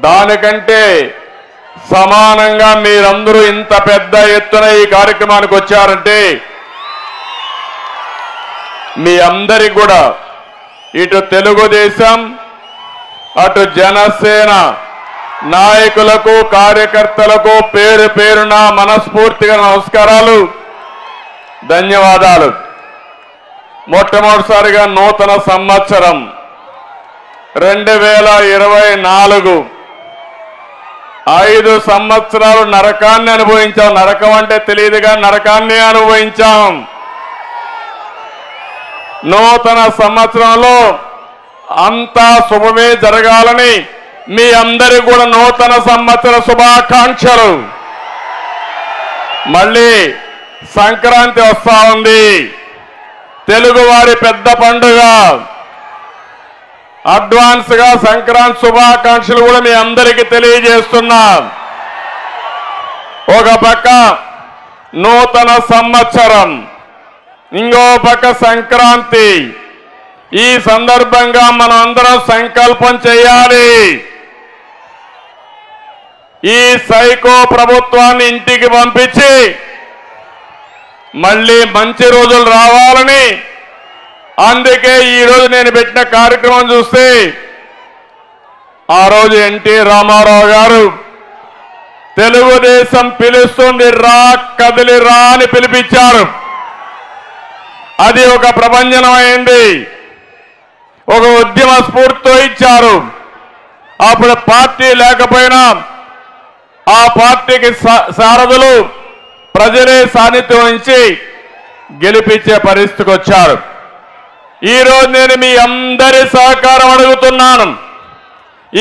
దానికంటే సమానంగా మీరందరూ ఇంత పెద్ద ఎత్తున ఈ కార్యక్రమానికి వచ్చారంటే మీ అందరికి కూడా ఇటు తెలుగుదేశం అటు జనసేన నాయకులకు కార్యకర్తలకు పేరు పేరున మనస్ఫూర్తిగా నమస్కారాలు, ధన్యవాదాలు. మొట్టమొదటిసారిగా నూతన సంవత్సరం 2024 5 సంవత్సరాలు నరకాన్ని అనుభవించాం. నరకం అంటే తెలియదుగా, నరకాన్ని అనుభవించాం. నూతన సంవత్సరంలో అంతా శుభమే జరగాలని మీ అందరికీ కూడా నూతన సంవత్సర శుభాకాంక్షలు. మళ్ళీ సంక్రాంతి వస్తా ఉంది, తెలుగువారి పెద్ద పండుగ. అడ్వాన్స్ గా సంక్రాంతి శుభాకాంక్షలు కూడా మీ అందరికీ తెలియజేస్తున్నా. ఒక పక్క నూతన సంవత్సరం, ఇంకో పక్క సంక్రాంతి. ఈ సందర్భంగా మనం అందరం సంకల్పం చేయాలి. ఈ సైకో ప్రభుత్వాన్ని ఇంటికి పంపించి మళ్ళీ మంచి రోజులు రావాలని, అందుకే ఈ రోజు నేను పెట్టిన కార్యక్రమం చూస్తే ఆ రోజు ఎన్టీ రామారావు గారు తెలుగుదేశం పిలుస్తుంది రా కదిలి రా అని పిలిపించారు. అది ఒక ప్రభంజనం అయింది, ఒక ఉద్యమ స్ఫూర్తితో ఇచ్చారు. అప్పుడు పార్టీ లేకపోయినా ఆ పార్టీకి సారథులు ప్రజలే సాన్నిధ్యం వహించి గెలిపించే పరిస్థితికి వచ్చారు. ఈ రోజు నేను మీ అందరి సహకారం అడుగుతున్నాను.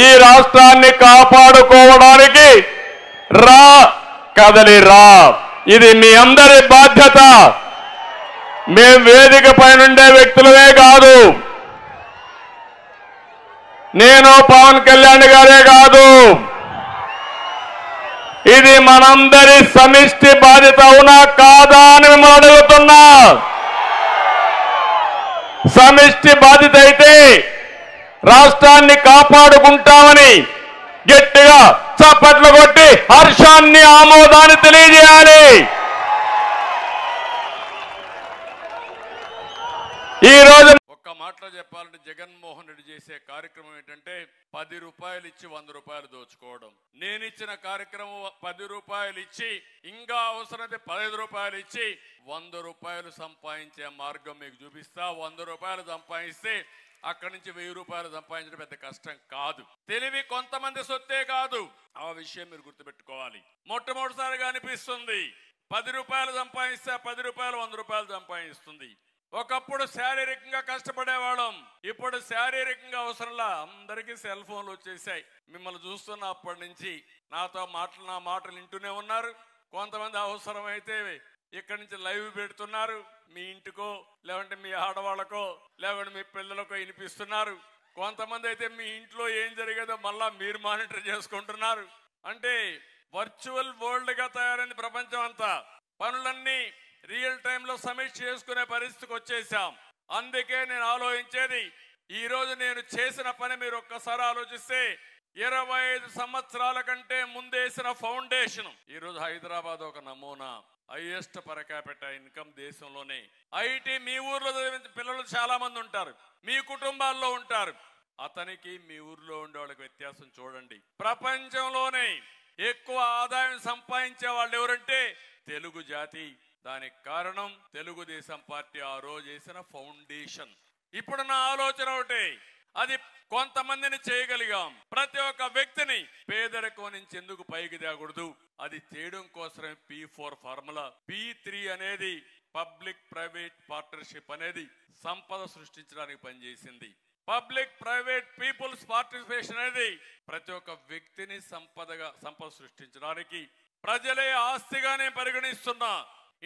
ఈ రాష్ట్రాన్ని కాపాడుకోవడానికి రా కదలి రా, ఇది మీ అందరి బాధ్యత. మేం వేదిక పైనుండే వ్యక్తులమే కాదు, నేను పవన్ కళ్యాణ్ గారే కాదు, ఇది మనందరి సమిష్టి బాధ్యత. అవునా కాదా అని మిమ్మల్ని అడుగుతున్నా. సమిష్టి బాధ్యత అయితే రాష్ట్రాన్ని కాపాడుకుంటామని గట్టిగా చప్పట్లు కొట్టి హర్షాన్ని ఆమోదాన్ని తెలియజేయాలి. ఈ రోజు ఒక్క మాటలో చెప్పాలంటే జగన్మోహన్ రెడ్డి చేసే కార్యక్రమం ఏంటంటే 10 రూపాయలు ఇచ్చి 100 రూపాయలు దోచుకోవడం. నేను ఇచ్చిన కార్యక్రమం 10 రూపాయలు ఇచ్చి ఇంకా అవసరమైతే 15 రూపాయలు ఇచ్చి 100 రూపాయలు సంపాదించే మార్గం మీకు చూపిస్తా. 100 రూపాయలు సంపాదిస్తే అక్కడి నుంచి 1000 రూపాయలు సంపాదించడం పెద్ద కష్టం కాదు. తెలివి కొంతమంది సొత్తే కాదు, ఆ విషయం మీరు గుర్తుపెట్టుకోవాలి. మొట్టమొదటిసారిగా అనిపిస్తుంది 10 రూపాయలు సంపాదిస్తే 10 రూపాయలు 100 రూపాయలు సంపాదిస్తుంది. ఒకప్పుడు శారీరకంగా కష్టపడేవాళ్ళం, ఇప్పుడు శారీరకంగా అవసరంలా అందరికీ సెల్ ఫోన్లు వచ్చేసాయి. మిమ్మల్ని చూస్తున్న అప్పటి నుంచి నా మాటలు వింటూనే ఉన్నారు. కొంతమంది అవసరమైతే ఇక్కడి నుంచి లైవ్ పెడుతున్నారు, మీ ఇంటికో లేదంటే మీ ఆడవాళ్ళకో లేదంటే మీ పిల్లలకో వినిపిస్తున్నారు. కొంతమంది అయితే మీ ఇంట్లో ఏం జరిగేదో మళ్ళా మీరు మానిటర్ చేసుకుంటున్నారు. అంటే వర్చువల్ వరల్డ్ గా తయారైంది ప్రపంచం అంతా. పనులన్నీ రియల్ టైంలో సమీక్ష చేసుకునే పరిస్థితికి వచ్చేసాం. అందుకే నేను ఆలోచించేది, ఈ రోజు నేను చేసిన పని మీరు ఒక్కసారి ఆలోచిస్తే 25 సంవత్సరాల కంటే ముందేసిన ఫౌండేషన్ ఈ రోజు హైదరాబాద్ ఒక నమూనా. హైయెస్ట్ పర్ క్యాపిటా ఇన్కమ్ దేశంలోనే. ఐటీ మీ ఊర్లో చదివిన పిల్లలు చాలా మంది ఉంటారు, మీ కుటుంబాల్లో ఉంటారు. అతనికి మీ ఊర్లో ఉండే వాళ్ళకి వ్యత్యాసం చూడండి. ప్రపంచంలోనే ఎక్కువ ఆదాయం సంపాదించే వాళ్ళు ఎవరంటే తెలుగు జాతి. దానికి కారణం తెలుగుదేశం పార్టీ ఆ రోజు చేసిన ఫౌండేషన్. ఇప్పుడు నా ఆలోచన ఒకటే, అది కొంతమందిని చేయగలిగాం. ప్రతి ఒక్క వ్యక్తిని పేదరికం నుంచి ఎందుకు పైకి తేకూడదు, అది చేయడం కోసమే P4 ఫార్ములా. P3 అనేది పబ్లిక్ ప్రైవేట్ పార్ట్నర్షిప్ అనేది సంపద సృష్టించడానికి పనిచేసింది. పబ్లిక్ ప్రైవేట్ పీపుల్స్ పార్టిసిపేషన్ అనేది ప్రతి ఒక్క వ్యక్తిని సంపద సృష్టించడానికి ప్రజలే ఆస్తిగానే పరిగణిస్తున్నా.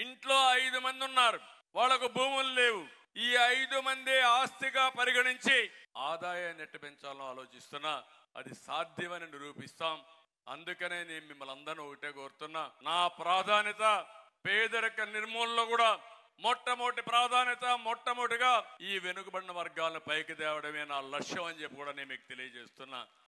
ఇంట్లో 5 మంది ఉన్నారు, వాళ్ళకు భూములు లేవు. ఈ 5 మంది ఆస్తిగా పరిగణించి ఆదాయాన్ని ఎట్టు పెంచాలో ఆలోచిస్తున్నా. అది సాధ్యమని నిరూపిస్తాం. అందుకనే నేను మిమ్మల్ని అందరూ ఒకటే కోరుతున్నా, నా ప్రాధాన్యత పేదరిక నిర్మూలనలో కూడా మొట్టమొదటిగా ఈ వెనుకబడిన వర్గాలను పైకి తేవడమే నా లక్ష్యం అని చెప్పి కూడా నేను మీకు తెలియజేస్తున్నా.